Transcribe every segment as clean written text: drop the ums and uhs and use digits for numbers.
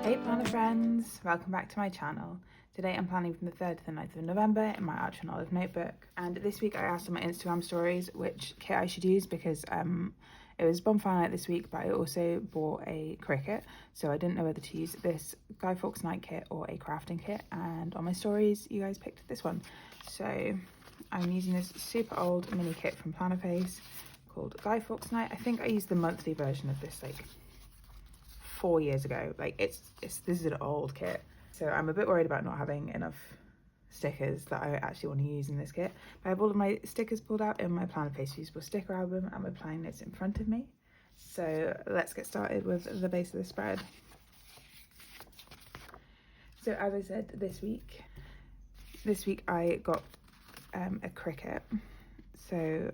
Hey planner friends, welcome back to my channel. Today I'm planning from the 3rd to the 9th of November in my Arch and Olive notebook, and this week I asked on my Instagram stories which kit I should use because it was bonfire night this week, but I also bought a Cricut, so I didn't know whether to use this Fawkes Night kit or a crafting kit, and on my stories you guys picked this one. So I'm using this super old mini kit from Plannerface called Fawkes Night. I think I used the monthly version of this like 4 years ago. Like this is an old kit, so I'm a bit worried about not having enough stickers that I actually want to use in this kit. I have all of my stickers pulled out in my Plannerface usable sticker album and my planning notes in front of me. So let's get started with the base of the spread. So as I said, this week I got a Cricut. So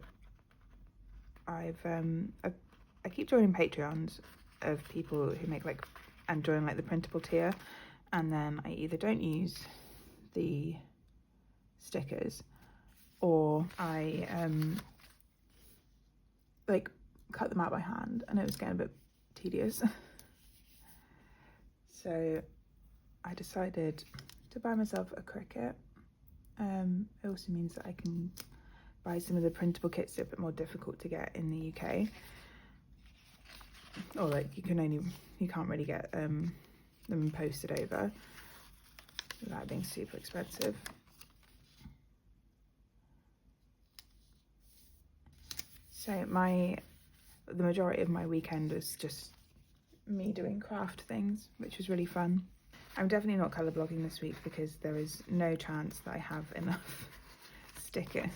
I keep joining Patreons of people who make like and join like the printable tier, and then I either don't use the stickers or I like cut them out by hand, and it was getting a bit tedious. So I decided to buy myself a Cricut. It also means that I can buy some of the printable kits that are a bit more difficult to get in the UK, or like you can't really get them posted over without being super expensive. So the majority of my weekend was just me doing craft things, which was really fun. I'm definitely not colour blocking this week because there is no chance that I have enough stickers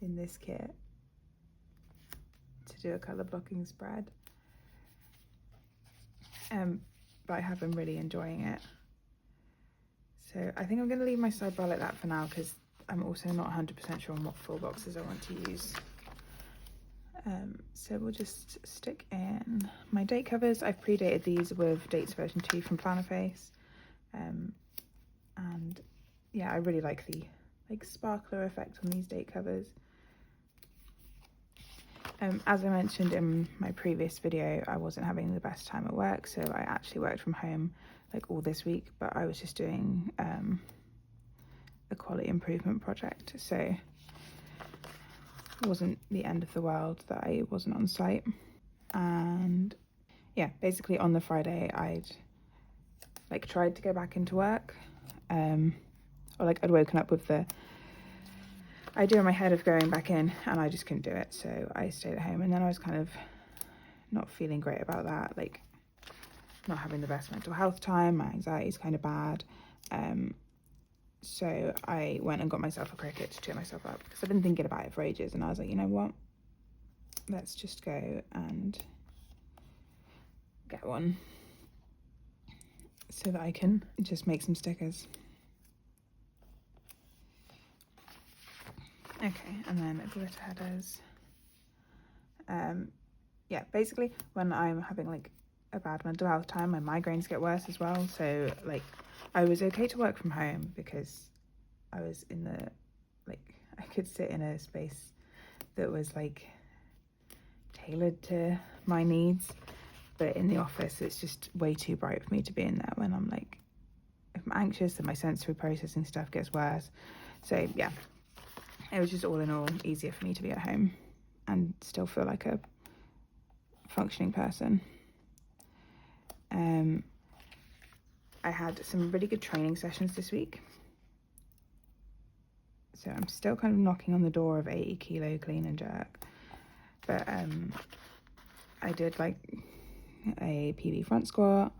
in this kit to do a colour blocking spread. But I have been really enjoying it. So I think I'm going to leave my sidebar like that for now because I'm also not 100% sure on what full boxes I want to use. So we'll just stick in my date covers. I've pre-dated these with dates version 2 from Plannerface. And yeah, I really like the sparkler effect on these date covers. As I mentioned in my previous video, I wasn't having the best time at work, so I actually worked from home like all this week, but I was just doing a quality improvement project, so it wasn't the end of the world that I wasn't on site. And yeah, basically on the Friday I'd tried to go back into work, or I'd woken up with the idea in my head of going back in and I just couldn't do it, so I stayed at home. And then I was kind of not feeling great about that, like not having the best mental health time. My anxiety's kind of bad, so I went and got myself a Cricut to cheer myself up because I've been thinking about it for ages, and I was like, you know what, let's just go and get one so that I can just make some stickers. Okay, and then glitter headers. Yeah, basically when I'm having like a bad mental health time, my migraines get worse as well. So like I was okay to work from home because I was in the I could sit in a space that was like tailored to my needs, but in the office it's just way too bright for me to be in there when I'm if I'm anxious and my sensory processing stuff gets worse. So yeah, it was just all in all easier for me to be at home and still feel like a functioning person. I had some really good training sessions this week. So I'm still kind of knocking on the door of 80 kilo clean and jerk. But I did like a PB front squat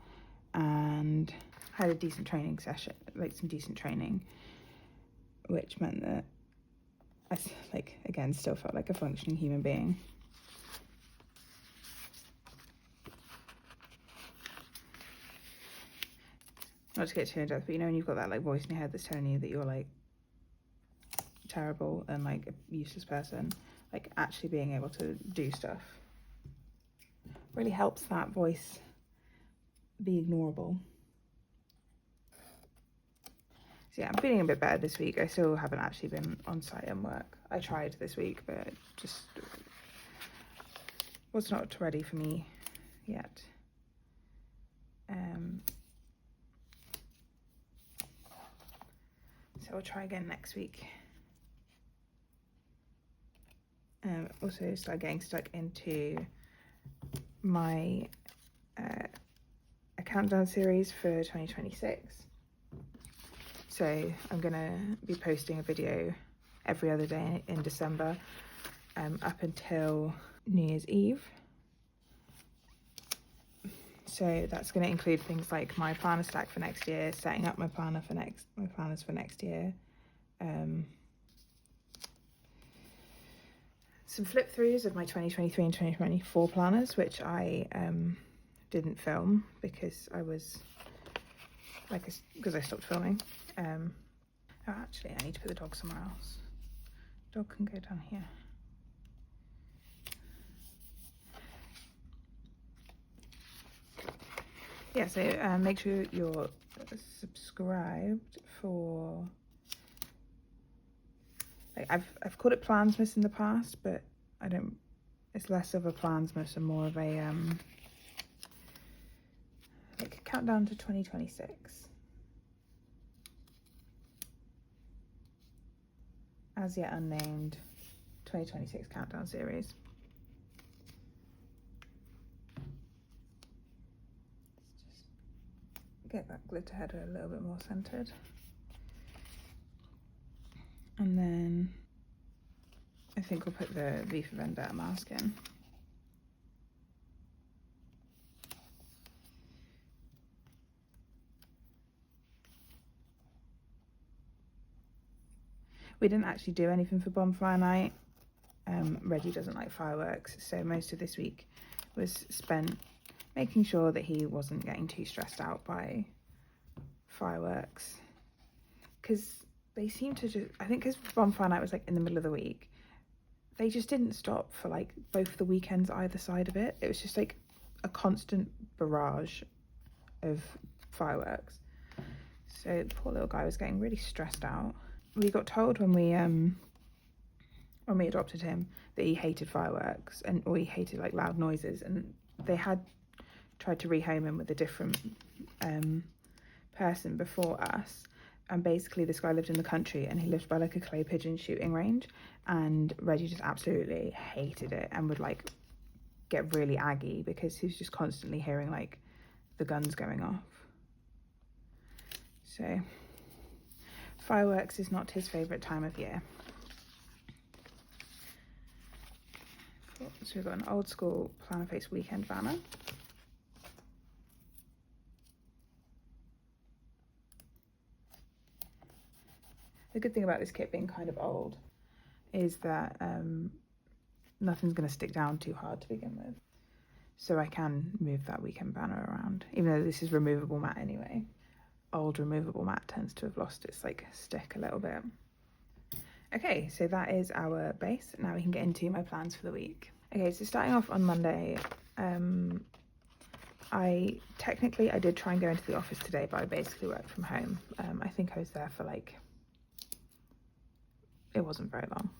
and had a decent training session, some decent training, which meant that I again still felt like a functioning human being. Not to get too in depth, but you know when you've got that voice in your head that's telling you that you're terrible and a useless person, actually being able to do stuff really helps that voice be ignorable. So yeah, I'm feeling a bit better this week. I still haven't actually been on site and work. I tried this week, but it just was not ready for me yet. so I'll try again next week. Also start getting stuck into my a countdown series for 2026. So I'm gonna be posting a video every other day in December, up until New Year's Eve. So that's going to include things like my planner stack for next year, setting up my planners for next year, some flip throughs of my 2023 and 2024 planners, which I didn't film because because I stopped filming. Oh, actually, I need to put the dog somewhere else. Dog can go down here. Yeah, so make sure you're subscribed for, like, I've called it Plansmas in the past, but I don't, it's less of a Plansmas and more of a like countdown to 2026. As yet unnamed 2026 countdown series. Get that glitter header a little bit more centered, and then I think we'll put the V for Vendetta mask in. We didn't actually do anything for bonfire night. Reggie doesn't like fireworks, so most of this week was spent making sure that he wasn't getting too stressed out by fireworks, because they seem to just, I think because bonfire night was like in the middle of the week, they just didn't stop for like both the weekends either side of it. It was just like a constant barrage of fireworks, so the poor little guy was getting really stressed out. We got told when we adopted him that he hated fireworks or he hated like loud noises, and they had tried to rehome him with a different person before us, and basically this guy lived in the country and he lived by like a clay pigeon shooting range, and Reggie just absolutely hated it and would like get really aggy because he was just constantly hearing like the guns going off. So fireworks is not his favourite time of year. Cool. So we've got an old school Plannerface weekend banner. The good thing about this kit being kind of old is that nothing's going to stick down too hard to begin with. So I can move that weekend banner around, even though this is removable matte anyway. Old removable matte tends to have lost its like stick a little bit. Okay, so that is our base. Now we can get into my plans for the week. Okay, so starting off on Monday, I did try and go into the office today, but I basically worked from home. I think I was there for like, it wasn't very long.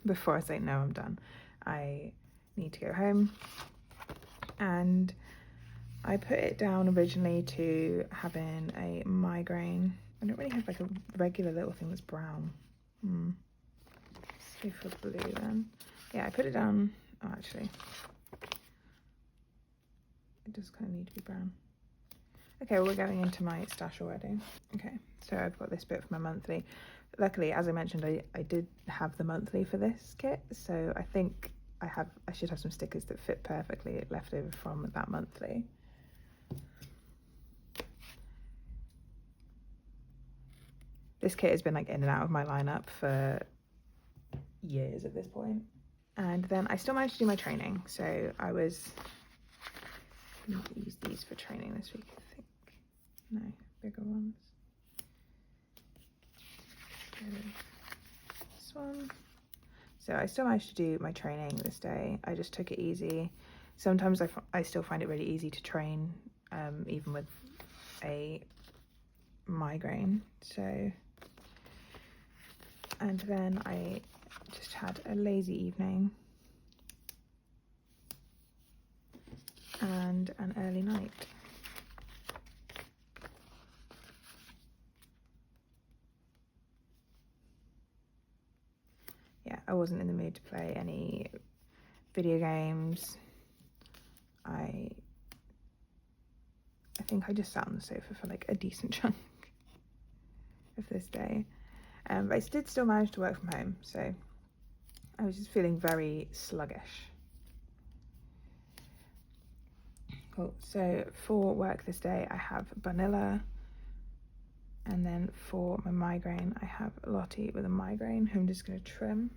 Before I say no, I'm done. I need to go home, and I put it down originally to having a migraine. I don't really have like a regular little thing that's brown. Let's go for blue then. Yeah, I put it down. Oh, actually, it does kind of need to be brown. Okay, well, we're going into my stash already. Okay, so I've got this bit for my monthly. Luckily, as I mentioned, I did have the monthly for this kit, so I think I should have some stickers that fit perfectly left over from that monthly. This kit has been like in and out of my lineup for years at this point. And then I still managed to do my training, so I was going to use these for training this week, I think. No, bigger ones. This one. So I still managed to do my training this day. I just took it easy. Sometimes I still find it really easy to train, even with a migraine. So, and then I just had a lazy evening and an early night. wasn't in the mood to play any video games. I think I just sat on the sofa for like a decent chunk of this day. But I did still manage to work from home, so I was just feeling very sluggish. Cool. So for work this day, I have vanilla, and then for my migraine, I have Lottie with a migraine, who I'm just going to trim.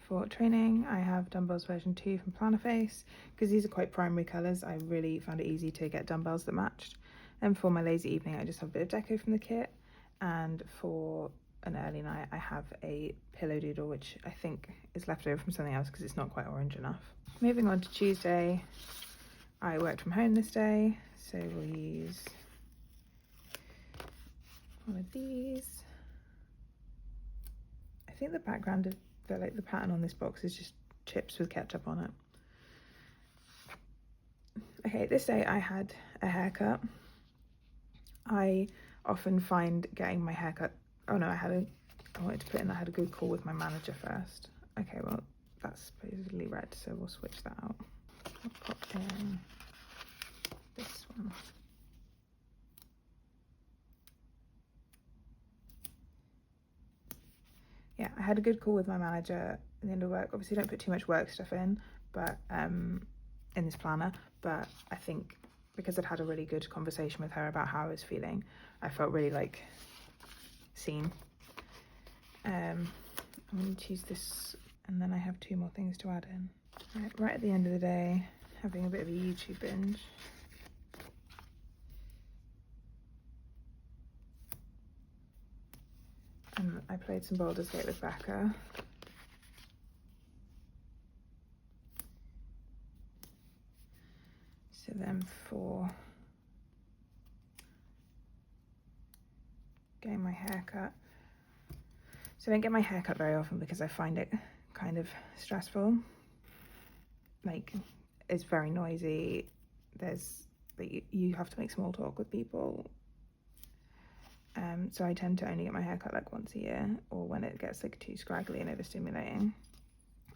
For training, I have dumbbells version 2 from Plannerface, because these are quite primary colours. I really found it easy to get dumbbells that matched. And for my lazy evening, I just have a bit of deco from the kit. And for an early night, I have a pillow doodle, which I think is left over from something else because it's not quite orange enough. Moving on to Tuesday, I worked from home this day, so we'll use one of these. I think the background of the pattern on this box is just chips with ketchup on it. Okay, this day I had a haircut. I often find getting my haircut, I wanted to put in, I had a good call with my manager first. Okay, well, that's supposedly red, so we'll switch that out. I'll pop in this one. Yeah, I had a good call with my manager at the end of work. Obviously, don't put too much work stuff in, but in this planner. But I think because I'd had a really good conversation with her about how I was feeling, I felt really like seen. I'm going to choose this, and then I have 2 more things to add in. Right at the end of the day, having a bit of a YouTube binge. And I played some Baldur's Gate with Becca. So then for getting my hair cut. So I don't get my hair cut very often because I find it kind of stressful. Like, it's very noisy. You have to make small talk with people. So I tend to only get my hair cut like once a year, or when it gets like too scraggly and overstimulating.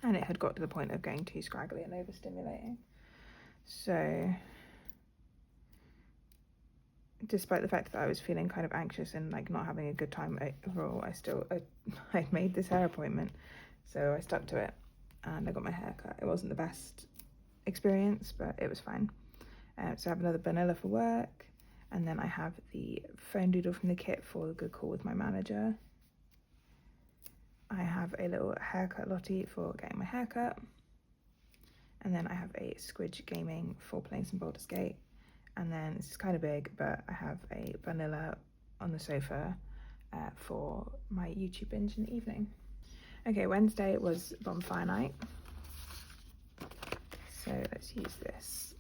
And it had got to the point of getting too scraggly and overstimulating. So despite the fact that I was feeling kind of anxious and like not having a good time overall, I made this hair appointment, so I stuck to it and I got my hair cut. It wasn't the best experience, but it was fine. So I have another vanilla for work, and then I have the phone doodle from the kit for the good call with my manager. I have a little haircut Lottie for getting my haircut, and then I have a Squidge Gaming for playing some Baldur's Gate. And then this is kind of big, but I have a vanilla on the sofa for my YouTube binge in the evening. Okay, Wednesday was bonfire night. So let's use this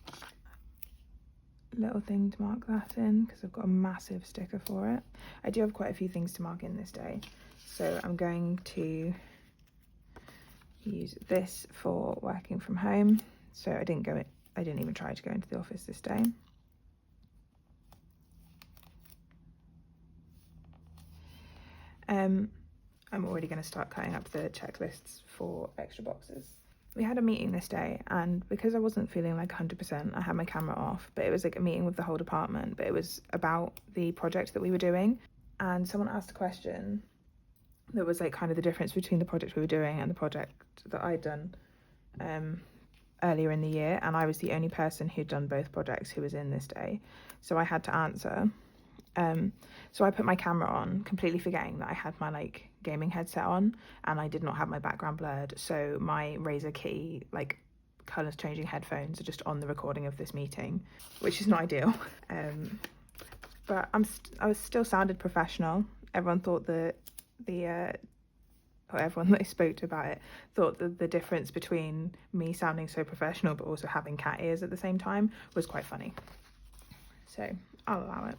little thing to mark that in because I've got a massive sticker for it. I do have quite a few things to mark in this day. So I'm going to use this for working from home. So I didn't even try to go into the office this day. I'm already going to start cutting up the checklists for extra boxes. We had a meeting this day, and because I wasn't feeling like 100%, I had my camera off, but it was like a meeting with the whole department, but it was about the project that we were doing. And someone asked a question that was like kind of the difference between the project we were doing and the project that I'd done earlier in the year, and I was the only person who'd done both projects who was in this day, so I had to answer. So I put my camera on, completely forgetting that I had my like gaming headset on, and I did not have my background blurred, so my Razer Key like colours changing headphones are just on the recording of this meeting, which is not ideal. But I was still sounded professional. Everyone thought that everyone that I spoke to about it thought that the difference between me sounding so professional but also having cat ears at the same time was quite funny. So I'll allow it.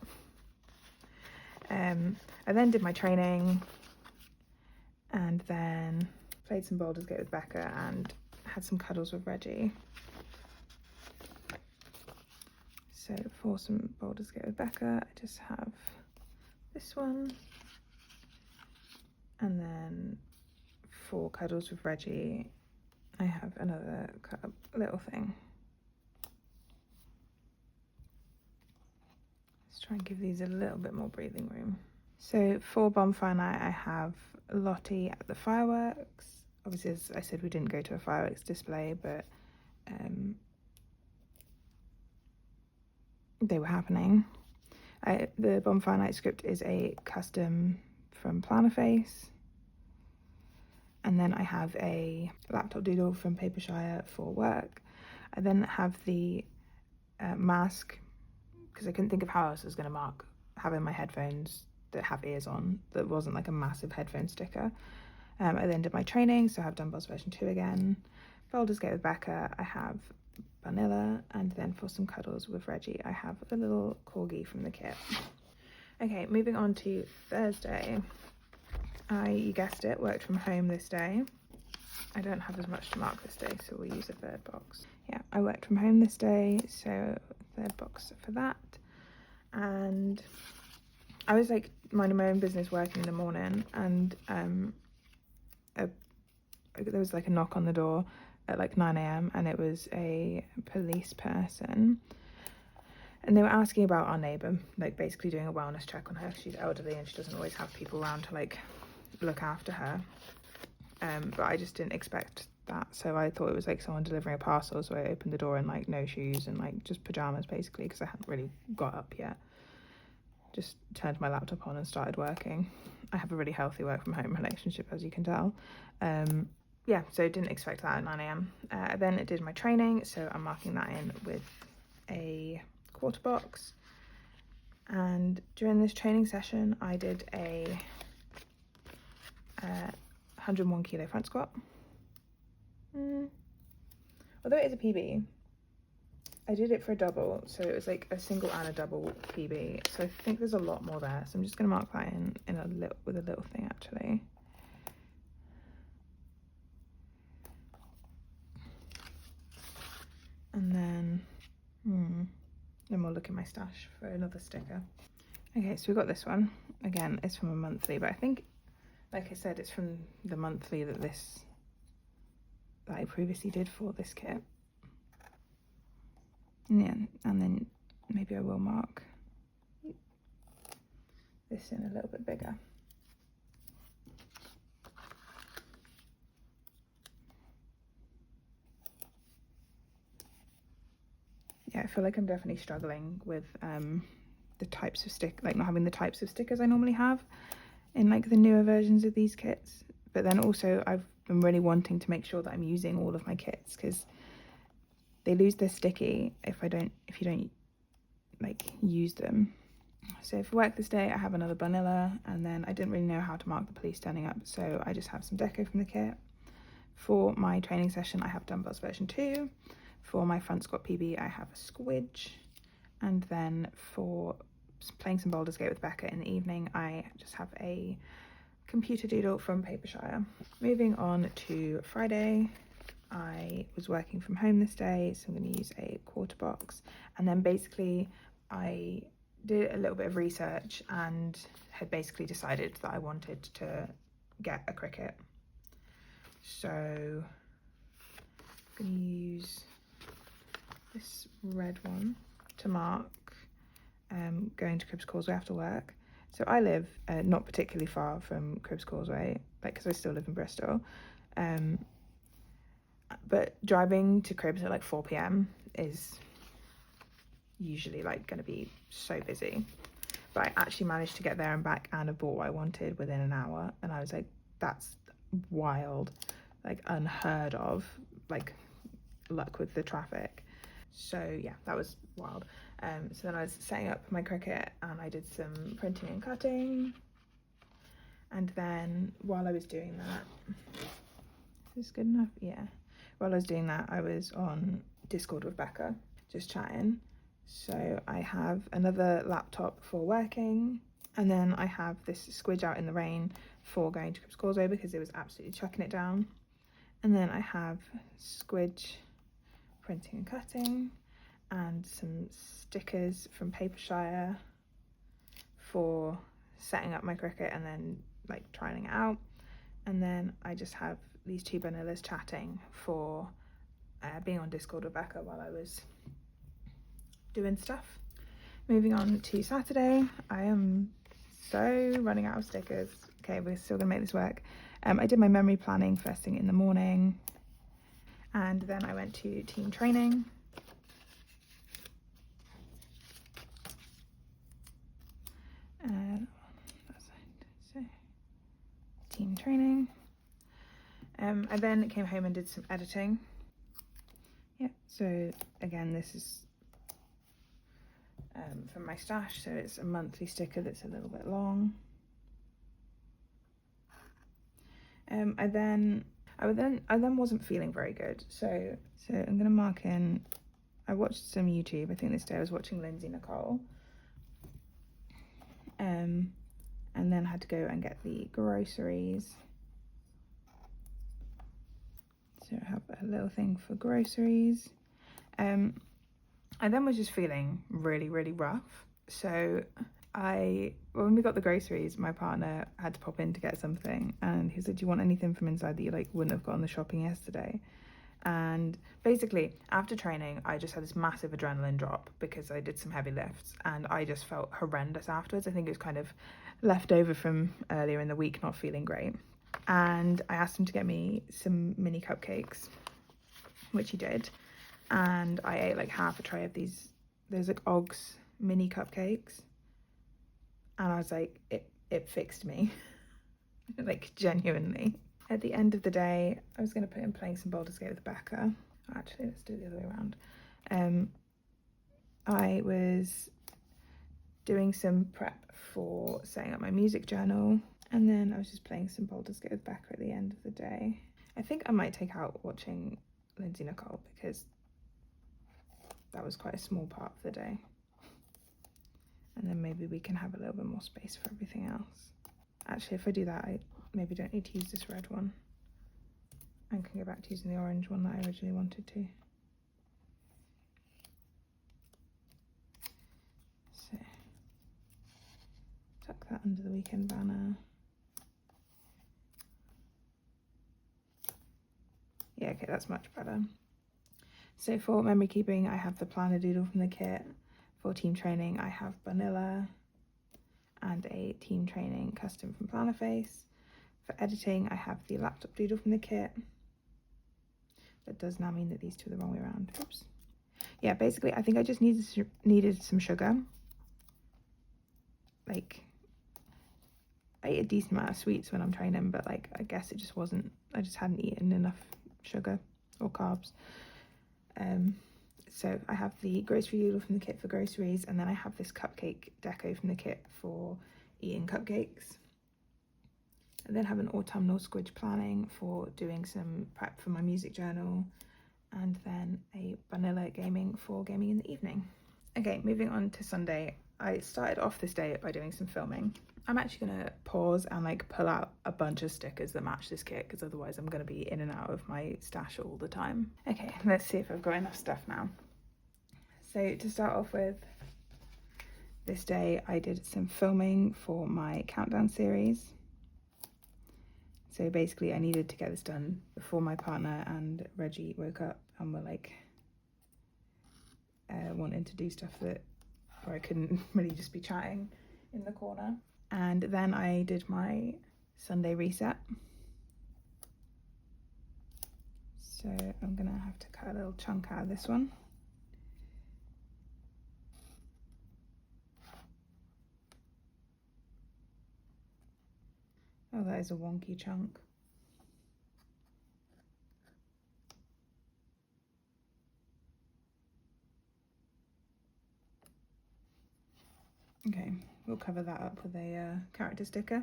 I then did my training, and then played some Baldur's Gate with Becca and had some cuddles with Reggie. So for some Boulders Gate with Becca, I just have this one. And then for Cuddles with Reggie, I have another little thing. Let's try and give these a little bit more breathing room. So for Bonfire Night, I have Lottie at the fireworks. Obviously, as I said, we didn't go to a fireworks display, but they were happening. The Bonfire Night script is a custom from Plannerface. And then I have a laptop doodle from Papershire for work. I then have the mask, because I couldn't think of how else I was going to mark having my headphones that have ears on, that wasn't like a massive headphone sticker. I then did my training, so I have Dumbbells version 2 again. Boulders Gate with Becca, I have Vanilla, and then for some Cuddles with Reggie, I have a little corgi from the kit. Okay, moving on to Thursday. You guessed it, worked from home this day. I don't have as much to mark this day, so we'll use a third box. Yeah, I worked from home this day, so third box for that. And I was like minding my own business working in the morning, and there was like a knock on the door at like 9 a.m. and it was a police person. And they were asking about our neighbour, like basically doing a wellness check on her. She's elderly and she doesn't always have people around to like look after her. But I just didn't expect that. So I thought it was like someone delivering a parcel. So I opened the door in like no shoes and like just pajamas basically, because I hadn't really got up yet. Just turned my laptop on and started working. I have a really healthy work from home relationship, as you can tell. Yeah, so didn't expect that at 9 a.m. Then I did my training, so I'm marking that in with a quarter box. And during this training session, I did a 101 kilo front squat. Although it is a PB, I did it for a double, so it was like a single and a double PB. So I think there's a lot more there. So I'm just gonna mark that in a little with a little thing actually. And then we'll look in my stash for another sticker. Okay, so we got this one. Again, it's from a monthly, but I think, like I said, it's from the monthly that I previously did for this kit. Yeah, and then maybe I will mark this in a little bit bigger. Yeah, I feel like I'm definitely struggling with the types of like not having the types of stickers I normally have in like the newer versions of these kits. But then also I've been really wanting to make sure that I'm using all of my kits, because they lose their sticky if you don't like use them. So for work this day, I have another vanilla, and then I didn't really know how to mark the police turning up, so I just have some deco from the kit. For my training session, I have Dumbbells version 2. For my front squat PB, I have a squidge. And then for playing some Boulders Gate with Becca in the evening, I just have a computer doodle from Papershire. Moving on to Friday, I was working from home this day, so I'm going to use a quarter box. And then basically I did a little bit of research and had basically decided that I wanted to get a cricket. So I'm going to use this red one to mark going to Cribs Causeway after work. So I live not particularly far from Cribs Causeway, like because I still live in Bristol, but driving to Cribs at like 4 p.m. is usually like going to be so busy. But I actually managed to get there and back and have bought what I wanted within an hour, and I was like, that's wild, like unheard of, like luck with the traffic. So yeah, that was wild. So then I was setting up my cricket and I did some printing and cutting, and then while I was doing that, is this good enough? Yeah, while I was doing that, I was on Discord with Becca just chatting. So I have another laptop for working, and then I have this squidge out in the rain for going to Cribs Causeway because it was absolutely chucking it down. And then I have squidge printing and cutting, and some stickers from Papershire for setting up my Cricut and then like trying it out. And then I just have these two vanillas chatting for being on Discord with Becca while I was doing stuff. Moving on to Saturday, I am so running out of stickers. Okay, we're still gonna make this work. I did my memory planning first thing in the morning, and then I went to team training. Team training. I then came home and did some editing. Yeah, so again, this is from my stash, so it's a monthly sticker that's a little bit long. I then wasn't feeling very good, so I'm gonna mark in. I watched some YouTube. I think this day I was watching Lindsay Nicole, and then had to go and get the groceries. So I have a little thing for groceries. I then was just feeling really rough, so when we got the groceries, my partner had to pop in to get something, and he said, do you want anything from inside that you like wouldn't have got on the shopping yesterday? And basically after training I just had this massive adrenaline drop because I did some heavy lifts, and I just felt horrendous afterwards. I think it was kind of left over from earlier in the week, not feeling great. And I asked him to get me some mini cupcakes, which he did, and I ate like half a tray of those like Oggs mini cupcakes, and I was like, it fixed me. Like genuinely. At the end of the day, I was going to put in playing some Baldur's Gate with Becca. Actually, let's do it the other way around. I was doing some prep for setting up my music journal, and then I was just playing some Baldur's Gate with Becca at the end of the day. I think I might take out watching Lindsay Nicole because that was quite a small part of the day. And then maybe we can have a little bit more space for everything else. Actually, if I do that, I maybe don't need to use this red one and can go back to using the orange one that I originally wanted to. So, tuck that under the weekend banner. Yeah, okay, that's much better. So for memory keeping, I have the planner doodle from the kit. For team training, I have vanilla and a team training custom from Plannerface. For editing, I have the laptop doodle from the kit. That does now mean that these two are the wrong way around. Oops. Yeah, basically, I think I just needed some sugar. Like, I eat a decent amount of sweets when I'm training, but like, I guess it just wasn't, I just hadn't eaten enough sugar or carbs. So I have the grocery doodle from the kit for groceries, and then I have this cupcake deco from the kit for eating cupcakes. And then have an autumnal squidge planning for doing some prep for my music journal, and then a vanilla gaming for gaming in the evening. Okay, moving on to Sunday. I started off this day by doing some filming. I'm actually gonna pause and like pull out a bunch of stickers that match this kit, because otherwise I'm gonna be in and out of my stash all the time. Okay, let's see if I've got enough stuff now. So to start off with, this day I did some filming for my countdown series. So basically I needed to get this done before my partner and Reggie woke up and were like wanting to do stuff that, or I couldn't really just be chatting in the corner. And then I did my Sunday reset. So I'm gonna have to cut a little chunk out of this one. Oh, that is a wonky chunk. Okay, we'll cover that up with a character sticker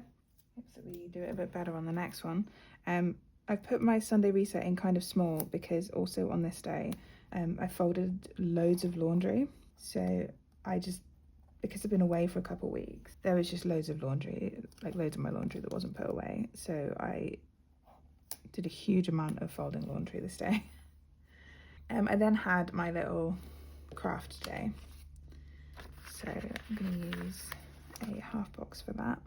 so we do it a bit better on the next one. I've put my Sunday reset in kind of small because also on this day I folded loads of laundry. So I just, because I've been away for a couple of weeks, there was just loads of laundry, like loads of my laundry that wasn't put away. So I did a huge amount of folding laundry this day. I then had my little craft day. So I'm going to use a half box for that.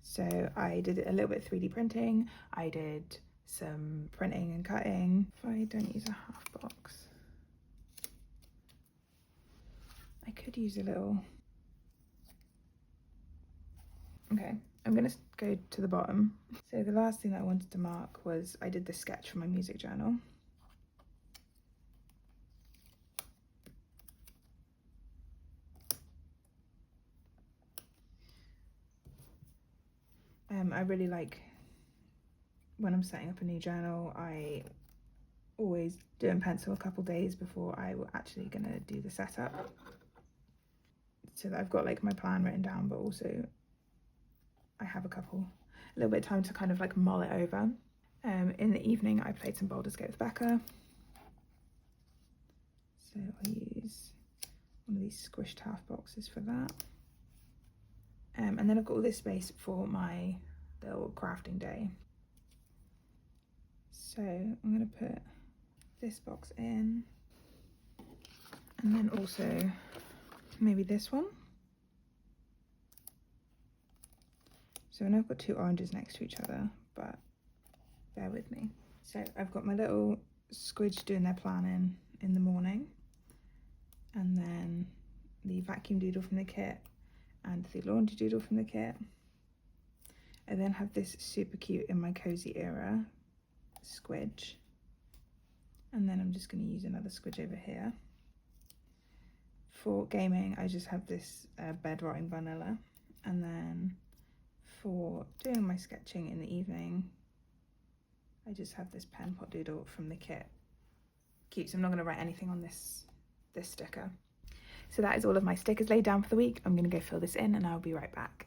So I did a little bit of 3D printing. I did some printing and cutting. If I don't use a half box, I could use a little. Okay, I'm gonna go to the bottom. So the last thing that I wanted to mark was I did the sketch for my music journal. I really like, when I'm setting up a new journal, I always do in pencil a couple days before I'm actually gonna do the setup, so that I've got like my plan written down, but also I have a little bit of time to kind of like mull it over. In the evening I played some Baldur's Gate with Becca, so I use one of these squished half boxes for that. And then I've got all this space for my little crafting day. So I'm going to put this box in, and then also maybe this one. So I know I've got two oranges next to each other, but bear with me. So I've got my little squidge doing their planning in the morning, and then the vacuum doodle from the kit and the laundry doodle from the kit. I then have this super cute In My Cozy Era squidge, and then I'm just going to use another squidge over here. For gaming I just have this bed rotting vanilla, and then for doing my sketching in the evening I just have this pen pot doodle from the kit. Cute, so I'm not going to write anything on this sticker. So that is all of my stickers laid down for the week. I'm going to go fill this in and I'll be right back.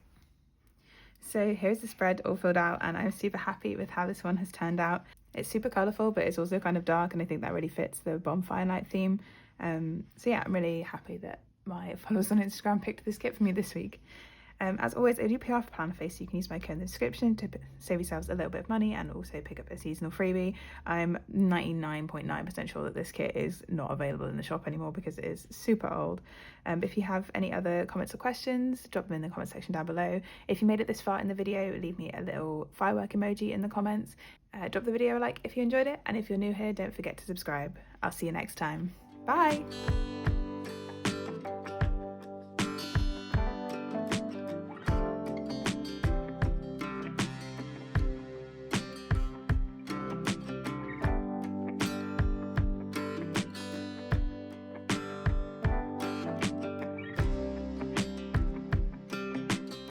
So here's the spread all filled out, and I'm super happy with how this one has turned out. It's super colourful, but it's also kind of dark, and I think that really fits the bonfire night theme. So yeah, I'm really happy that my followers on Instagram picked this kit for me this week. As always, I do PR for Plannerface, so you can use my code in the description to save yourselves a little bit of money and also pick up a seasonal freebie. I'm 99.9% sure that this kit is not available in the shop anymore because it is super old. But if you have any other comments or questions, drop them in the comment section down below. If you made it this far in the video, leave me a little firework emoji in the comments. Drop the video a like if you enjoyed it, and if you're new here, don't forget to subscribe. I'll see you next time. Bye!